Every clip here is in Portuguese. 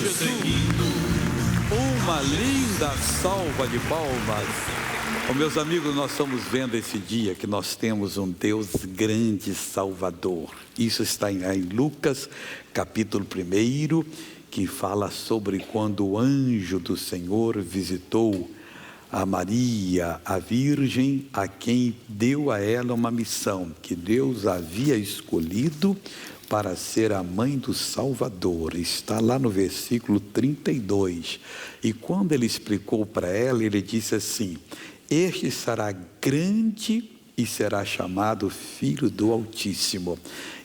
Jesus. Uma linda salva de palmas. Oh, meus amigos, nós estamos vendo esse dia que nós temos um Deus grande Salvador. Isso está em Lucas, capítulo 1, que fala sobre quando o anjo do Senhor visitou a Maria, a Virgem, a quem deu a ela uma missão, que Deus havia escolhido para ser a mãe do Salvador. Está lá no versículo 32. E quando ele explicou para ela, ele disse assim: este será grande e será chamado Filho do Altíssimo.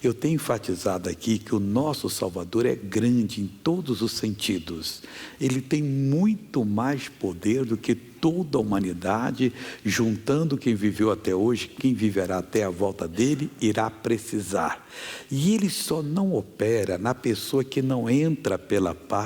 Eu tenho enfatizado aqui que o nosso Salvador é grande em todos os sentidos. Ele tem muito mais poder do que toda a humanidade, juntando quem viveu até hoje, quem viverá até a volta dele, irá precisar. E ele só não opera na pessoa que não entra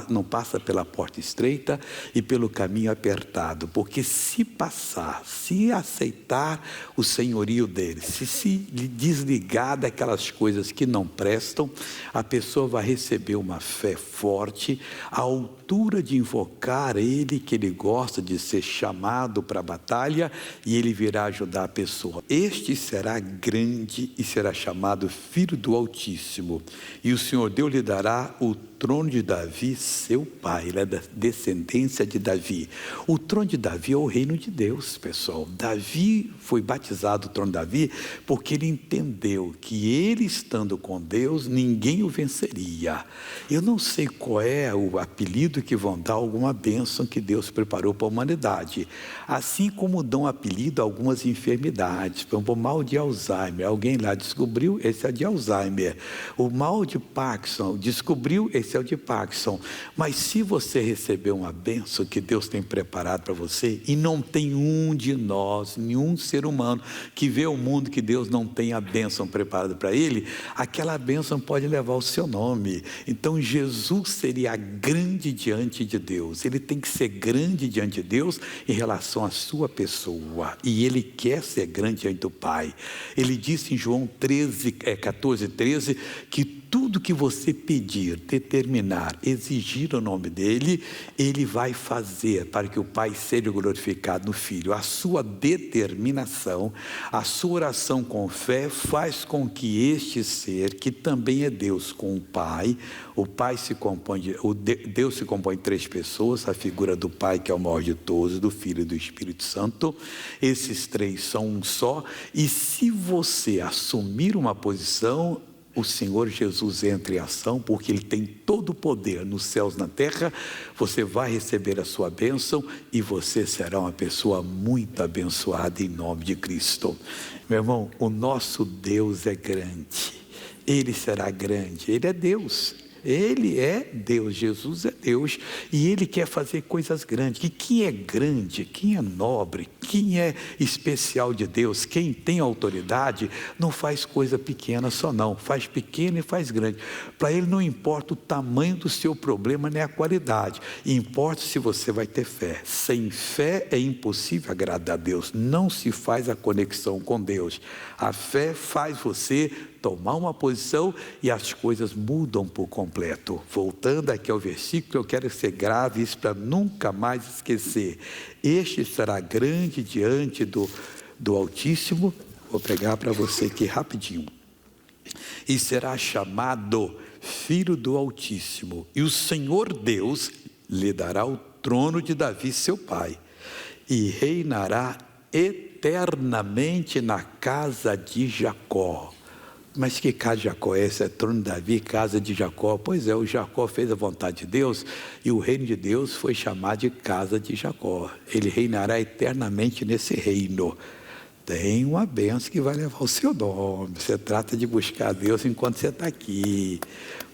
não passa pela porta estreita e pelo caminho apertado, porque se passar, se aceitar o senhorio dele, se desligar daquelas coisas que não prestam, a pessoa vai receber uma fé forte, à altura de invocar ele, que ele gosta de ser chamado para a batalha, e ele virá ajudar a pessoa. Este será grande e será chamado Filho do Altíssimo, e o Senhor Deus lhe dará o trono de Davi, seu pai. Ele é da descendência de Davi. O trono de Davi é o reino de Deus, pessoal. Davi foi batizado o trono de Davi porque ele entendeu que ele estando com Deus, ninguém o venceria. Eu não sei qual é o apelido que vão dar alguma bênção que Deus preparou para a humanidade. Assim como dão apelido a algumas enfermidades. Por exemplo, o mal de Alzheimer. Alguém lá descobriu, esse é de Alzheimer. O mal de Parkinson, descobriu, esse é o de Parkinson. Mas se você receber uma bênção que Deus tem preparado para você, e não tem um de nós, nenhum ser humano que vê o mundo que Deus não tem a bênção preparada para ele, aquela bênção pode levar o seu nome. Então Jesus seria grande diante de Deus. Ele tem que ser grande diante de Deus em relação à sua pessoa, e ele quer ser grande diante do Pai. Ele disse em João 14:13 que tudo que você pedir, determinar, exigir o nome dele, ele vai fazer para que o Pai seja glorificado no Filho. A sua determinação, a sua oração com fé faz com que este ser, que também é Deus com o Pai Deus se compõe de 3 pessoas, a figura do Pai, que é o maior de todos, do Filho e do Espírito Santo. Esses 3 são um só, e se você assumir uma posição, o Senhor Jesus entra em ação, porque Ele tem todo o poder nos céus e na terra. Você vai receber a sua bênção e você será uma pessoa muito abençoada em nome de Cristo. Meu irmão, o nosso Deus é grande, Ele será grande, Ele é Deus. Ele é Deus, Jesus é Deus, e Ele quer fazer coisas grandes. E quem é grande, quem é nobre, quem é especial de Deus, quem tem autoridade, não faz coisa pequena só não, faz pequeno e faz grande. Para Ele não importa o tamanho do seu problema, nem a qualidade, importa se você vai ter fé. Sem fé é impossível agradar a Deus, não se faz a conexão com Deus. A fé faz você tomar uma posição e as coisas mudam por completo. Voltando aqui ao versículo, eu quero que você grave isso para nunca mais esquecer. Este será grande diante do Altíssimo. Vou pregar para você aqui rapidinho. E será chamado Filho do Altíssimo. E o Senhor Deus lhe dará o trono de Davi, seu pai, e reinará eternamente na casa de Jacó. Mas que casa de Jacó é essa? É trono de Davi, casa de Jacó. Pois é, o Jacó fez a vontade de Deus e o reino de Deus foi chamado de casa de Jacó. Ele reinará eternamente nesse reino. Tem uma bênção que vai levar o seu nome. Você trata de buscar Deus enquanto você está aqui.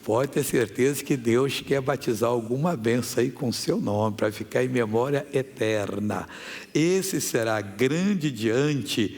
Pode ter certeza que Deus quer batizar alguma bênção aí com o seu nome, para ficar em memória eterna. Esse será grande diante...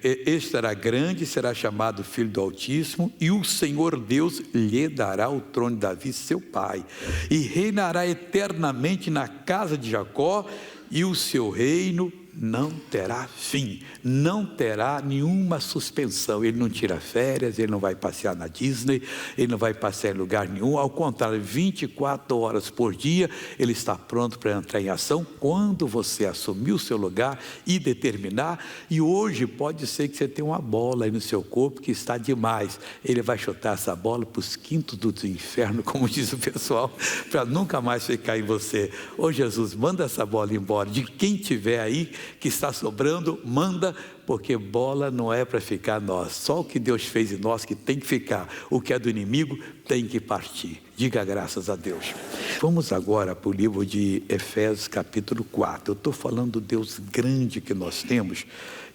este será grande, será chamado Filho do Altíssimo, e o Senhor Deus lhe dará o trono de Davi, seu pai, e reinará eternamente na casa de Jacó, e o seu reino não terá fim, não terá nenhuma suspensão. Ele não tira férias, ele não vai passear na Disney, ele não vai passear em lugar nenhum. Ao contrário, 24 horas por dia, ele está pronto para entrar em ação quando você assumir o seu lugar e determinar. E hoje pode ser que você tenha uma bola aí no seu corpo que está demais. Ele vai chutar essa bola para os quintos do inferno, como diz o pessoal, para nunca mais ficar em você. Ô Jesus, manda essa bola embora. De quem tiver aí que está sobrando, manda, porque bola não é para ficar nós. Só o que Deus fez em nós que tem que ficar. O que é do inimigo tem que partir. Diga graças a Deus. Vamos agora para o livro de Efésios capítulo 4. Eu estou falando do Deus grande que nós temos,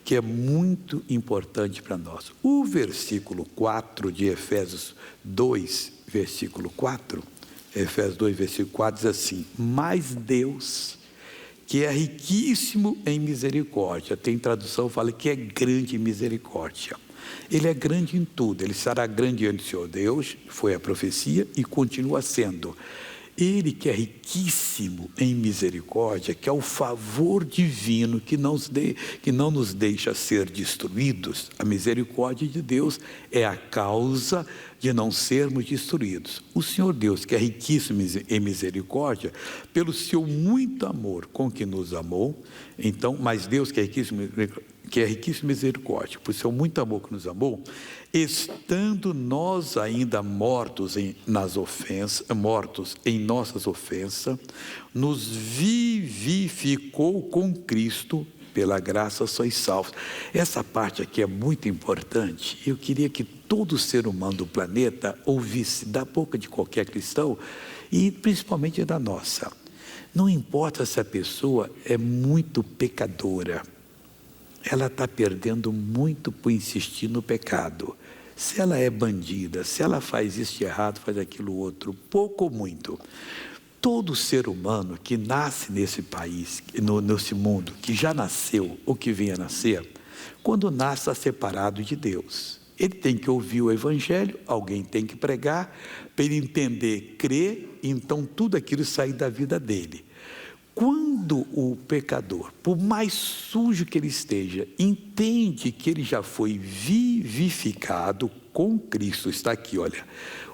que é muito importante para nós. O versículo 4 de Efésios 2, versículo 4, Efésios 2, versículo 4 diz assim: mas Deus, que é riquíssimo em misericórdia, tem tradução que fala que é grande em misericórdia. Ele é grande em tudo, ele será grande ante o Senhor Deus, foi a profecia e continua sendo. Ele que é riquíssimo em misericórdia, que é o favor divino que não nos deixa ser destruídos. A misericórdia de Deus é a causa de não sermos destruídos. O Senhor Deus, que é riquíssimo em misericórdia, pelo seu muito amor com que nos amou, então, mas Deus que é riquíssimo em misericórdia, por seu muito amor que nos amou, estando nós ainda mortos em nossas ofensas, nos vivificou com Cristo, pela graça sois salvos. Essa parte aqui é muito importante. Eu queria que todo ser humano do planeta ouvisse da boca de qualquer cristão, e principalmente da nossa. Não importa se a pessoa é muito pecadora, ela está perdendo muito por insistir no pecado. Se ela é bandida, se ela faz isso de errado, faz aquilo outro, pouco ou muito. Todo ser humano que nasce nesse país, nesse mundo, que já nasceu ou que venha nascer, quando nasce está separado de Deus. Ele tem que ouvir o Evangelho, alguém tem que pregar, para ele entender, crer, então tudo aquilo sair da vida dele. Quando o pecador, por mais sujo que ele esteja, entende que ele já foi vivificado com Cristo, está aqui, olha,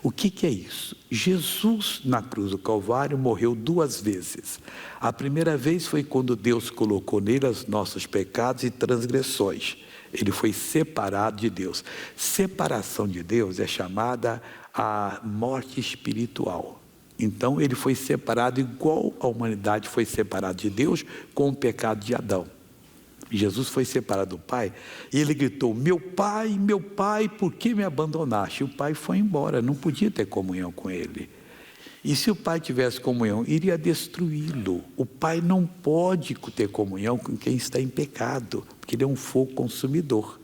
o que é isso? Jesus na cruz do Calvário morreu 2 vezes. A primeira vez foi quando Deus colocou nele os nossos pecados e transgressões. Ele foi separado de Deus. Separação de Deus é chamada a morte espiritual. Então ele foi separado igual a humanidade foi separada de Deus com o pecado de Adão. Jesus foi separado do Pai e ele gritou: meu Pai, por que me abandonaste? E o Pai foi embora, não podia ter comunhão com ele. E se o Pai tivesse comunhão, iria destruí-lo. O Pai não pode ter comunhão com quem está em pecado, porque ele é um fogo consumidor.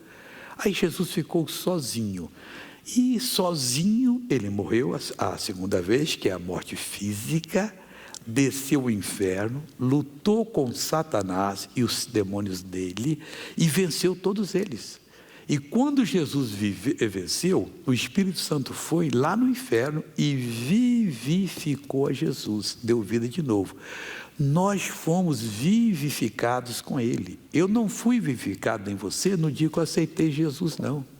Aí Jesus ficou sozinho. E sozinho ele morreu a segunda vez, que é a morte física, desceu ao inferno, lutou com Satanás e os demônios dele e venceu todos eles. E quando Jesus venceu, o Espírito Santo foi lá no inferno e vivificou a Jesus, deu vida de novo. Nós fomos vivificados com ele. Eu não fui vivificado em você no dia que eu aceitei Jesus, não.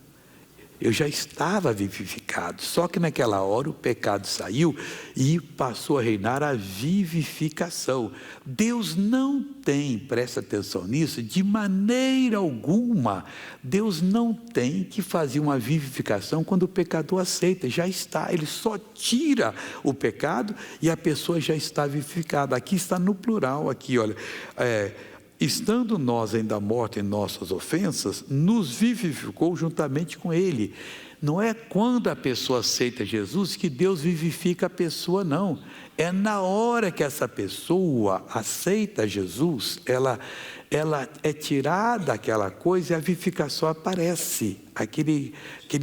Eu já estava vivificado, só que naquela hora o pecado saiu e passou a reinar a vivificação. Deus não tem, presta atenção nisso, de maneira alguma, Deus não tem que fazer uma vivificação quando o pecador aceita, já está, ele só tira o pecado e a pessoa já está vivificada. Aqui está no plural, aqui olha, estando nós ainda mortos em nossas ofensas, nos vivificou juntamente com ele. Não é quando a pessoa aceita Jesus que Deus vivifica a pessoa, não. É na hora que essa pessoa aceita Jesus, ela é tirada aquela coisa e a vivificação aparece. Aquele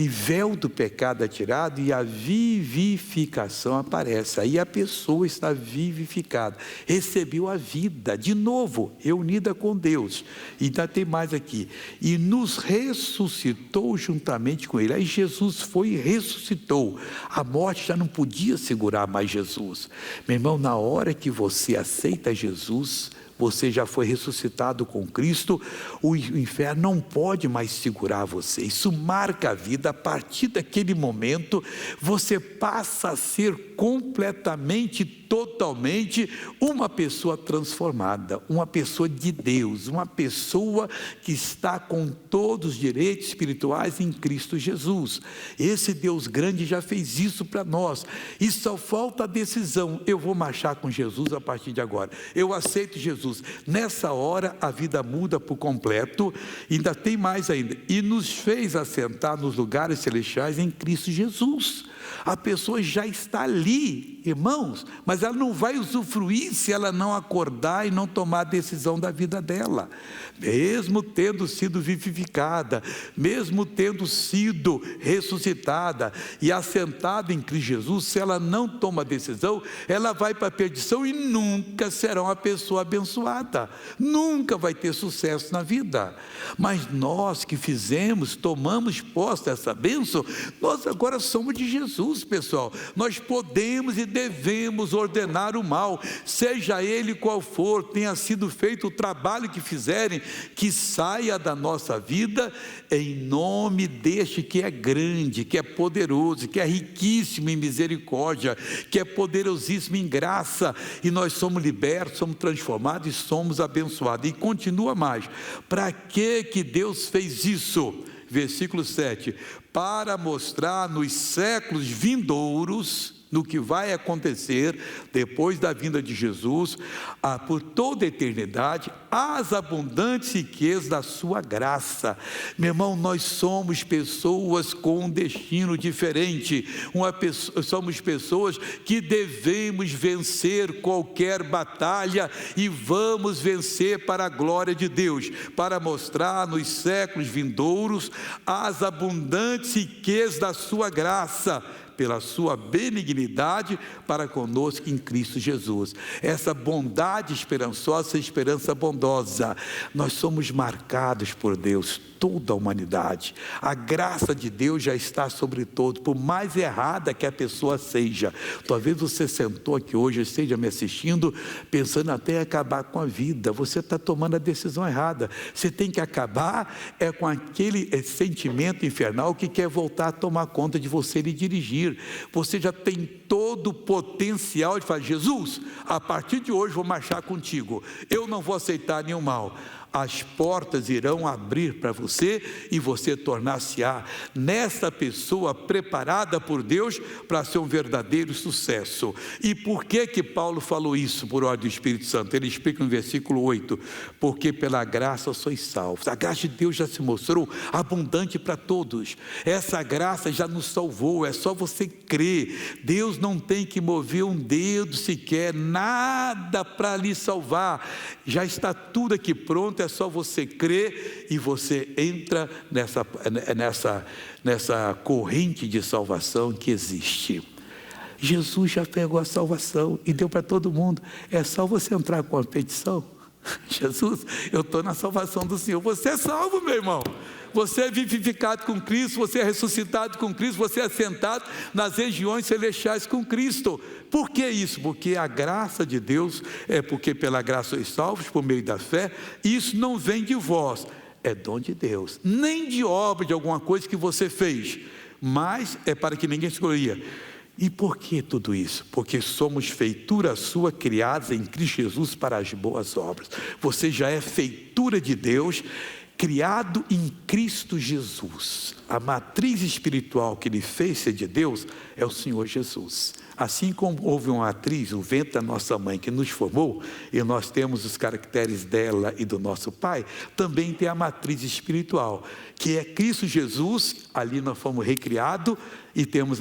véu do pecado é tirado e a vivificação aparece. Aí a pessoa está vivificada, recebeu a vida, de novo, reunida com Deus. E ainda tem mais aqui, e nos ressuscitou juntamente com ele. Aí Jesus foi e ressuscitou. A morte já não podia segurar mais Jesus. Meu irmão, na hora que você aceita Jesus, você já foi ressuscitado com Cristo, o inferno não pode mais segurar você. Isso marca a vida. A partir daquele momento, você passa a ser completamente, totalmente uma pessoa transformada, uma pessoa de Deus, uma pessoa que está com todos os direitos espirituais em Cristo Jesus. Esse Deus grande já fez isso para nós, e só falta a decisão: eu vou marchar com Jesus a partir de agora, eu aceito Jesus. Nessa hora a vida muda por completo. Ainda tem mais ainda: e nos fez assentar nos lugares celestiais em Cristo Jesus. A pessoa já está ali, irmãos, mas ela não vai usufruir se ela não acordar e não tomar a decisão da vida dela. Mesmo tendo sido vivificada, mesmo tendo sido ressuscitada e assentada em Cristo Jesus, se ela não toma a decisão, ela vai para a perdição e nunca será uma pessoa abençoada, nunca vai ter sucesso na vida. Mas nós que tomamos posse dessa bênção, nós agora somos de Jesus, pessoal. Nós podemos e devemos ordenar o mal, seja ele qual for, tenha sido feito o trabalho que fizerem, que saia da nossa vida em nome deste que é grande, que é poderoso, que é riquíssimo em misericórdia, que é poderosíssimo em graça, e nós somos libertos, somos transformados e somos abençoados. E continua mais: para que Deus fez isso? Versículo 7, para mostrar nos séculos vindouros, no que vai acontecer depois da vinda de Jesus, por toda a eternidade, as abundantes riquezas da sua graça. Meu irmão, nós somos pessoas com um destino diferente, somos pessoas que devemos vencer qualquer batalha, e vamos vencer para a glória de Deus, para mostrar nos séculos vindouros as abundantes riquezas da sua graça, pela sua benignidade para conosco em Cristo Jesus. Essa bondade esperançosa, essa esperança bondosa, nós somos marcados por Deus, toda a humanidade. A graça de Deus já está sobre todos, por mais errada que a pessoa seja. Talvez você sentou aqui hoje, esteja me assistindo, pensando até em acabar com a vida. Você está tomando a decisão errada. Você tem que acabar com aquele sentimento infernal que quer voltar a tomar conta de você e dirigir. Você já tem todo o potencial de falar: Jesus, a partir de hoje vou marchar contigo, eu não vou aceitar nenhum mal. As portas irão abrir para você, e você tornar-se-á nessa pessoa preparada por Deus para ser um verdadeiro sucesso. E por que Paulo falou isso por ordem do Espírito Santo? Ele explica no versículo 8: porque pela graça sois salvos. A graça de Deus já se mostrou abundante para todos. Essa graça já nos salvou, é só você crer. Deus não tem que mover um dedo sequer, nada para lhe salvar. Já está tudo aqui pronto, é só você crer, e você entra nessa corrente de salvação que existe. Jesus já pegou a salvação e deu para todo mundo. É só você entrar com a petição: Jesus, eu estou na salvação do Senhor. Você é salvo, meu irmão. Você é vivificado com Cristo, você é ressuscitado com Cristo, você é assentado nas regiões celestiais com Cristo. Por que isso? Porque a graça de Deus, porque pela graça sois salvos por meio da fé. Isso não vem de vós, é dom de Deus, nem de obra de alguma coisa que você fez, mas é para que ninguém se glorie. E por que tudo isso? Porque somos feitura sua, criados em Cristo Jesus para as boas obras. Você já é feitura de Deus, criado em Cristo Jesus. A matriz espiritual que Ele fez ser de Deus é o Senhor Jesus. Assim como houve uma matriz, o ventre da nossa mãe que nos formou, e nós temos os caracteres dela e do nosso pai, também tem a matriz espiritual, que é Cristo Jesus. Ali nós fomos recriados e temos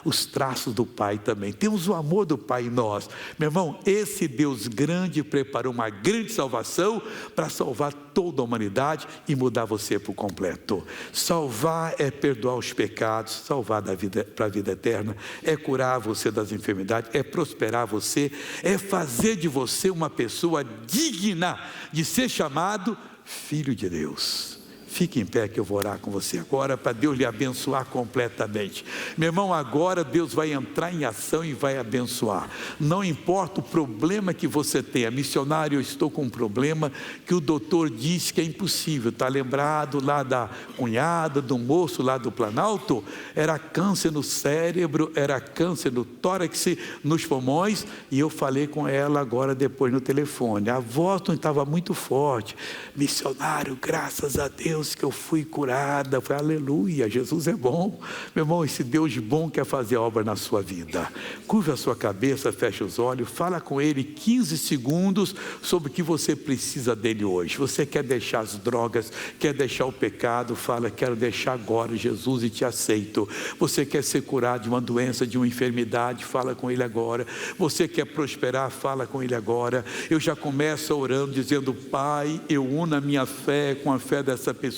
os traços do Pai também. Temos o amor do Pai em nós. Meu irmão, esse Deus grande preparou uma grande salvação para salvar toda a humanidade e mudar você por completo. Salvar é perdoar os pecados, salvar para a vida eterna, é curar você das enfermidades, é prosperar você, é fazer de você uma pessoa digna de ser chamado filho de Deus. Fique em pé que eu vou orar com você agora para Deus lhe abençoar completamente. Meu irmão, agora Deus vai entrar em ação e vai abençoar. Não importa o problema que você tenha. Missionário, eu estou com um problema que o doutor disse que é impossível. Está lembrado lá da cunhada, do moço lá do Planalto? Era câncer no cérebro, era câncer no tórax, nos pulmões. E eu falei com ela agora depois no telefone. A voz não estava muito forte. Missionário, graças a Deus que eu fui curada. Eu falei, aleluia, Jesus é bom. Meu irmão, esse Deus bom quer fazer obra na sua vida. Curva a sua cabeça, fecha os olhos, fala com Ele 15 segundos sobre o que você precisa dEle hoje. Você quer deixar as drogas, quer deixar o pecado, fala, quero deixar agora, Jesus, e te aceito. Você quer ser curado de uma doença, de uma enfermidade, fala com Ele agora. Você quer prosperar, fala com Ele agora. Eu já começo orando, dizendo, Pai, eu uno a minha fé com a fé dessa pessoa.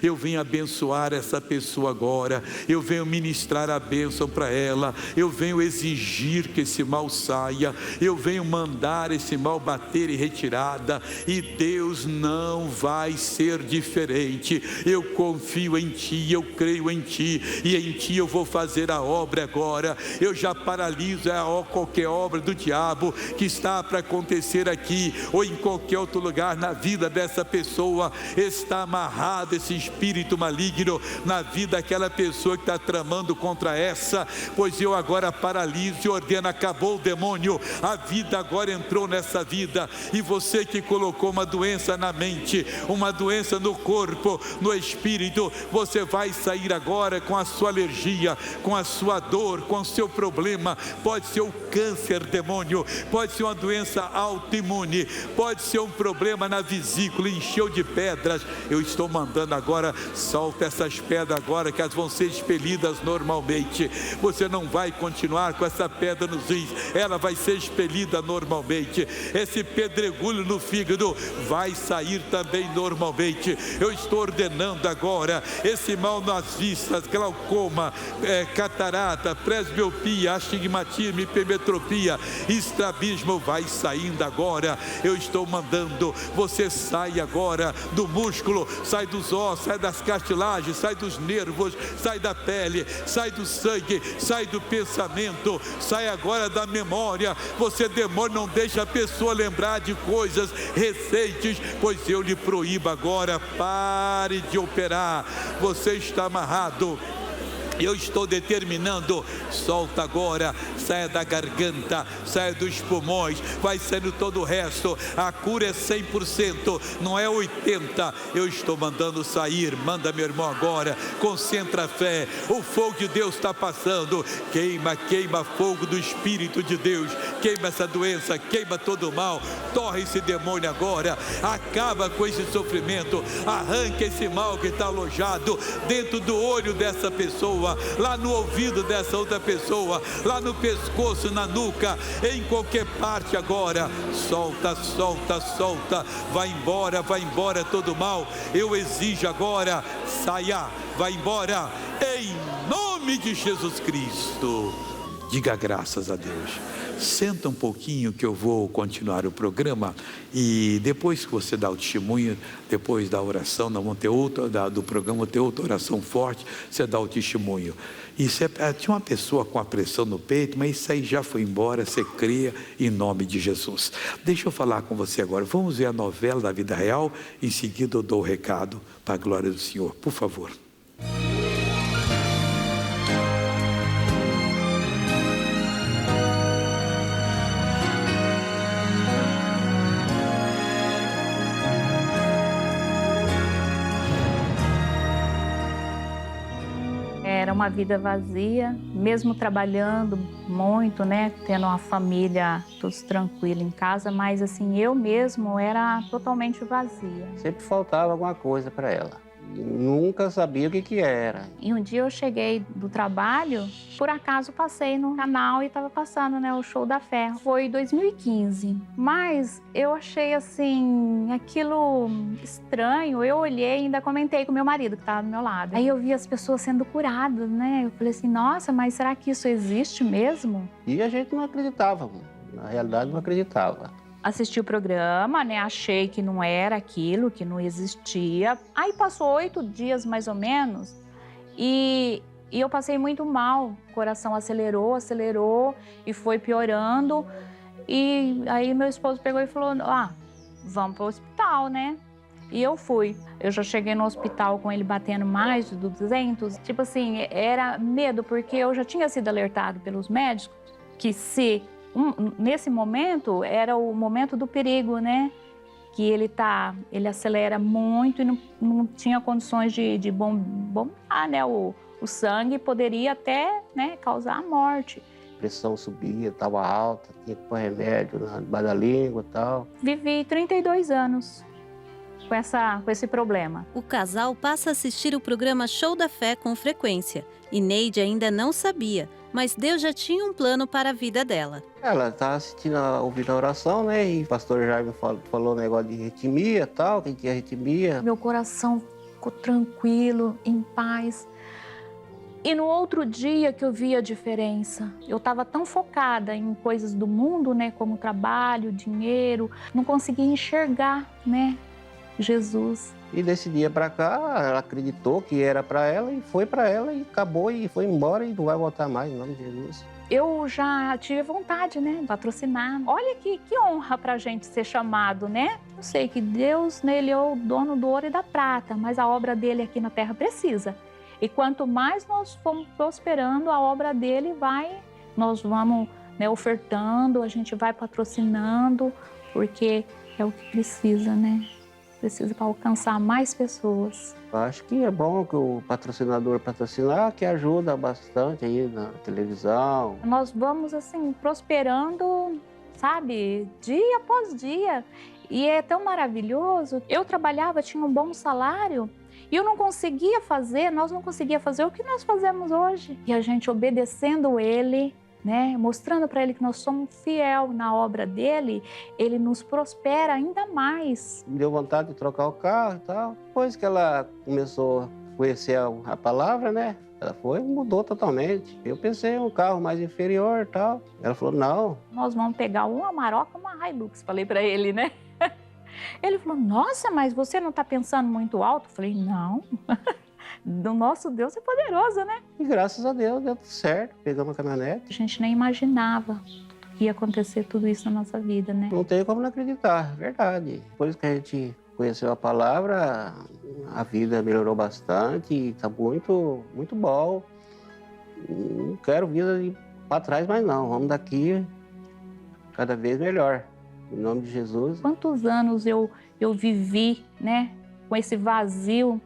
Eu venho abençoar essa pessoa agora. Eu venho ministrar a bênção para ela. Eu venho exigir que esse mal saia. Eu venho mandar esse mal bater em retirada. E Deus não vai ser diferente. Eu confio em Ti, eu creio em Ti, e em Ti eu vou fazer a obra agora. Eu já paraliso qualquer obra do diabo que está para acontecer aqui ou em qualquer outro lugar na vida dessa pessoa. Está amarrado esse espírito maligno na vida daquela pessoa que está tramando contra essa, pois eu agora paraliso e ordeno, acabou o demônio, a vida agora entrou nessa vida. E você que colocou uma doença na mente, uma doença no corpo, no espírito, você vai sair agora com a sua alergia, com a sua dor, com o seu problema. Pode ser o câncer, demônio, pode ser uma doença autoimune, pode ser um problema na vesícula, encheu de pedras. Eu estou mandando agora, solta essas pedras agora, que elas vão ser expelidas normalmente. Você não vai continuar com essa pedra nos rins, ela vai ser expelida normalmente. Esse pedregulho no fígado vai sair também normalmente. Eu estou ordenando agora, esse mal nas vistas, glaucoma, catarata, presbiopia, astigmatismo, hipermetropia, estrabismo, vai saindo agora. Eu estou mandando, você sai agora do músculo, sai dos ossos, sai das cartilagens, sai dos nervos, sai da pele, sai do sangue, sai do pensamento, sai agora da memória. Você, demônio, não deixa a pessoa lembrar de coisas recentes, pois eu lhe proíbo agora, pare de operar. Você está amarrado. Eu estou determinando, solta agora, saia da garganta, saia dos pulmões, vai saindo todo o resto. A cura é 100%, não é 80%. Eu estou mandando sair, manda meu irmão agora, concentra a fé, o fogo de Deus está passando, queima, queima fogo do Espírito de Deus, queima essa doença, queima todo o mal, torre esse demônio agora, acaba com esse sofrimento, arranca esse mal que está alojado dentro do olho dessa pessoa, lá no ouvido dessa outra pessoa, lá no pescoço, na nuca, em qualquer parte agora. Solta, solta, solta, vai embora todo mal. Eu exijo agora, saia, vai embora, em nome de Jesus Cristo. Diga graças a Deus. Senta um pouquinho que eu vou continuar o programa, e depois que você dá o testemunho, depois da oração, nós vamos ter outra, do programa, ter outra oração forte, você dá o testemunho. E tinha uma pessoa com a pressão no peito, mas isso aí já foi embora, você cria em nome de Jesus. Deixa eu falar com você agora, vamos ver a novela da vida real, em seguida eu dou o recado para a glória do Senhor, por favor. Era uma vida vazia, mesmo trabalhando muito, né? Tendo uma família, todos tranquilos em casa, mas assim, eu mesmo era totalmente vazia. Sempre faltava alguma coisa para ela. Nunca sabia o que era. E um dia eu cheguei do trabalho, por acaso passei no canal e estava passando, né, o Show da Fé. Foi 2015, mas eu achei assim, aquilo estranho. Eu olhei e ainda comentei com meu marido que estava do meu lado. Aí eu vi as pessoas sendo curadas, né? Eu falei assim, nossa, mas será que isso existe mesmo? E a gente não acreditava, na realidade não acreditava. Assisti o programa, né? Achei que não era aquilo, que não existia. Aí passou 8 dias, mais ou menos, e eu passei muito mal. O coração acelerou e foi piorando. E aí meu esposo pegou e falou, vamos para o hospital, né? E eu fui. Eu já cheguei no hospital com ele batendo mais de 200. Tipo assim, era medo, porque eu já tinha sido alertado pelos médicos que nesse momento era o momento do perigo, né? Que ele acelera muito e não tinha condições de bombar, né? O sangue poderia até, né, causar a morte. A pressão subia, estava alta, tinha que pôr remédio debaixo da língua e tal. Vivi 32 anos com esse problema. O casal passa a assistir o programa Show da Fé com frequência. E Neide ainda não sabia, mas Deus já tinha um plano para a vida dela. Ela estava ouvindo a oração, né? E o pastor Jaime falou um negócio de arritmia e tal, que tinha arritmia. Meu coração ficou tranquilo, em paz. E no outro dia que eu vi a diferença, eu estava tão focada em coisas do mundo, né? Como trabalho, dinheiro, não conseguia enxergar, né? Jesus. E desse dia para cá, ela acreditou que era para ela e foi para ela e acabou e foi embora e não vai voltar mais, em nome de Jesus. Eu já tive vontade, né, de patrocinar. Olha que honra pra gente ser chamado, né? Eu sei que Deus, né, Ele é o dono do ouro e da prata, mas a obra dele aqui na terra precisa. E quanto mais nós formos prosperando, a obra dele nós vamos, né, ofertando, a gente vai patrocinando, porque é o que precisa, né? Precisa para alcançar mais pessoas. Eu acho que é bom que o patrocinador patrocinar, que ajuda bastante aí na televisão. Nós vamos, assim, prosperando, sabe, dia após dia. E é tão maravilhoso. Eu trabalhava, tinha um bom salário, e eu não conseguia fazer, nós não conseguíamos fazer o que nós fazemos hoje. E a gente obedecendo ele, né, mostrando para ele que nós somos fiel na obra dele, ele nos prospera ainda mais. Me deu vontade de trocar o carro e tal. Depois que ela começou a conhecer a palavra, né, ela mudou totalmente. Eu pensei em um carro mais inferior e tal. Ela falou, não. Nós vamos pegar uma Amarok, uma Hilux, falei para ele, né? Ele falou, nossa, mas você não está pensando muito alto? Eu falei, não. Do nosso Deus é poderoso, né? E graças a Deus deu tudo certo, pegamos a caminhonete. A gente nem imaginava que ia acontecer tudo isso na nossa vida, né? Não tem como não acreditar, verdade. Depois que a gente conheceu a palavra, a vida melhorou bastante e está muito, muito bom. Não quero vida para trás mais não, vamos daqui cada vez melhor. Em nome de Jesus. Quantos anos eu vivi, né, com esse vazio,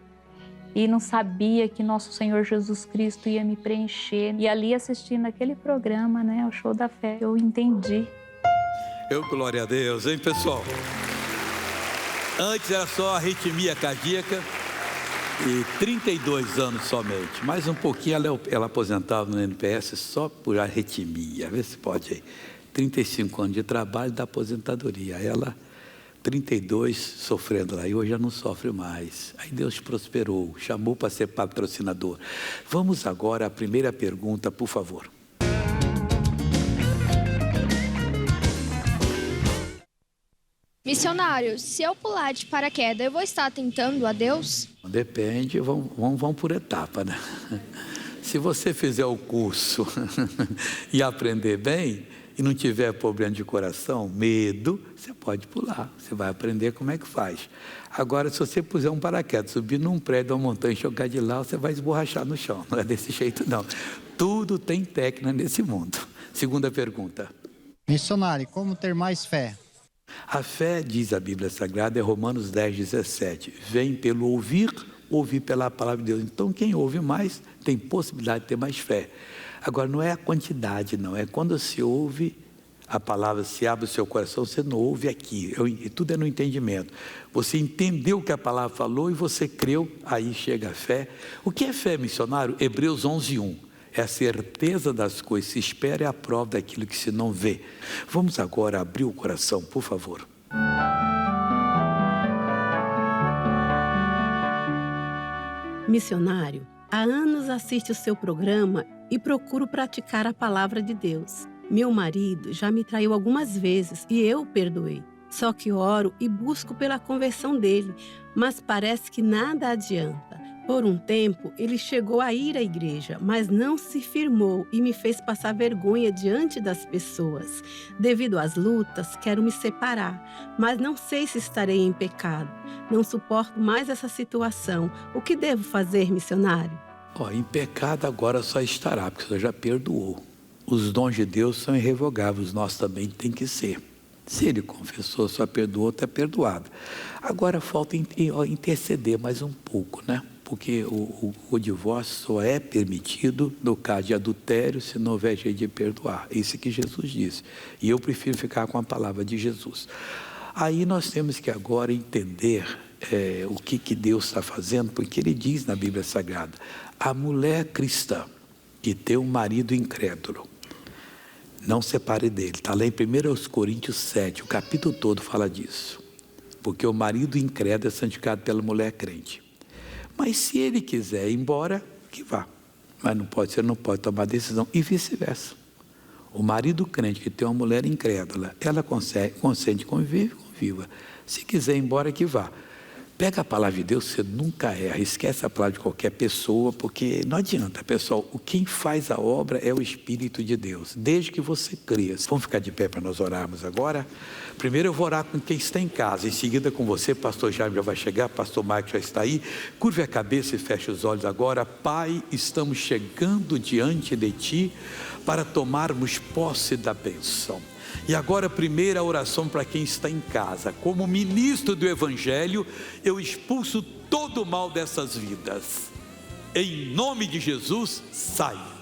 e não sabia que nosso Senhor Jesus Cristo ia me preencher. E ali assistindo aquele programa, né, o Show da Fé, eu entendi. Glória a Deus, hein, pessoal? Antes era só arritmia cardíaca e 32 anos somente. Mais um pouquinho ela aposentava no NPS só por arritmia. Vê se pode aí. 35 anos de trabalho da aposentadoria. Ela 32 sofrendo lá, e hoje já não sofre mais. Aí Deus prosperou, chamou para ser patrocinador. Vamos agora à primeira pergunta, por favor. Missionário, se eu pular de paraquedas, eu vou estar tentando a Deus? Depende, vamos por etapa, né? Se você fizer o curso e aprender bem, e não tiver problema de coração, medo, você pode pular. Você vai aprender como é que faz. Agora, se você puser um paraquedas, subir num prédio, uma montanha e jogar de lá, você vai esborrachar no chão. Não é desse jeito, não. Tudo tem técnica nesse mundo. Segunda pergunta. Missionário, como ter mais fé? A fé, diz a Bíblia Sagrada, é Romanos 10, 17. Vem pelo ouvir pela palavra de Deus. Então, quem ouve mais tem possibilidade de ter mais fé. Agora, não é a quantidade, não. É quando se ouve a palavra, se abre o seu coração, você não ouve aqui. Tudo é no entendimento. Você entendeu o que a palavra falou e você creu, aí chega a fé. O que é fé, missionário? Hebreus 11, 1. É a certeza das coisas que se espera, é a prova daquilo que se não vê. Vamos agora abrir o coração, por favor. Missionário, há anos assisto o seu programa e procuro praticar a palavra de Deus. Meu marido já me traiu algumas vezes e eu o perdoei. Só que oro e busco pela conversão dele, mas parece que nada adianta. Por um tempo, ele chegou a ir à igreja, mas não se firmou e me fez passar vergonha diante das pessoas. Devido às lutas, quero me separar, mas não sei se estarei em pecado. Não suporto mais essa situação. O que devo fazer, missionário? Em pecado agora só estará, porque você já perdoou. Os dons de Deus são irrevogáveis, nós também tem que ser. Se ele confessou, só perdoou, está perdoado. Agora falta interceder mais um pouco, né? Porque o divórcio só é permitido no caso de adultério, se não houver jeito de perdoar. Isso que Jesus disse. E eu prefiro ficar com a palavra de Jesus. Aí nós temos que agora entender o que Deus está fazendo, porque ele diz na Bíblia Sagrada, a mulher cristã que tem um marido incrédulo, não separe dele. Está lá em 1 Coríntios 7, o capítulo todo fala disso. Porque o marido incrédulo é santificado pela mulher crente. Mas se ele quiser ir embora, que vá. Mas você não pode tomar decisão. E vice-versa. O marido crente que tem uma mulher incrédula, ela consente conviver, conviva. Se quiser ir embora, que vá. Pega a palavra de Deus, você nunca erra. Esquece a palavra de qualquer pessoa, porque não adianta, pessoal. Quem faz a obra é o Espírito de Deus, desde que você creia. Vamos ficar de pé para nós orarmos agora? Primeiro eu vou orar com quem está em casa, em seguida com você, pastor Jaime já vai chegar, pastor Mike já está aí. Curve a cabeça e feche os olhos agora. Pai, estamos chegando diante de Ti para tomarmos posse da bênção. E agora, primeira oração para quem está em casa. Como ministro do Evangelho, eu expulso todo o mal dessas vidas. Em nome de Jesus, sai.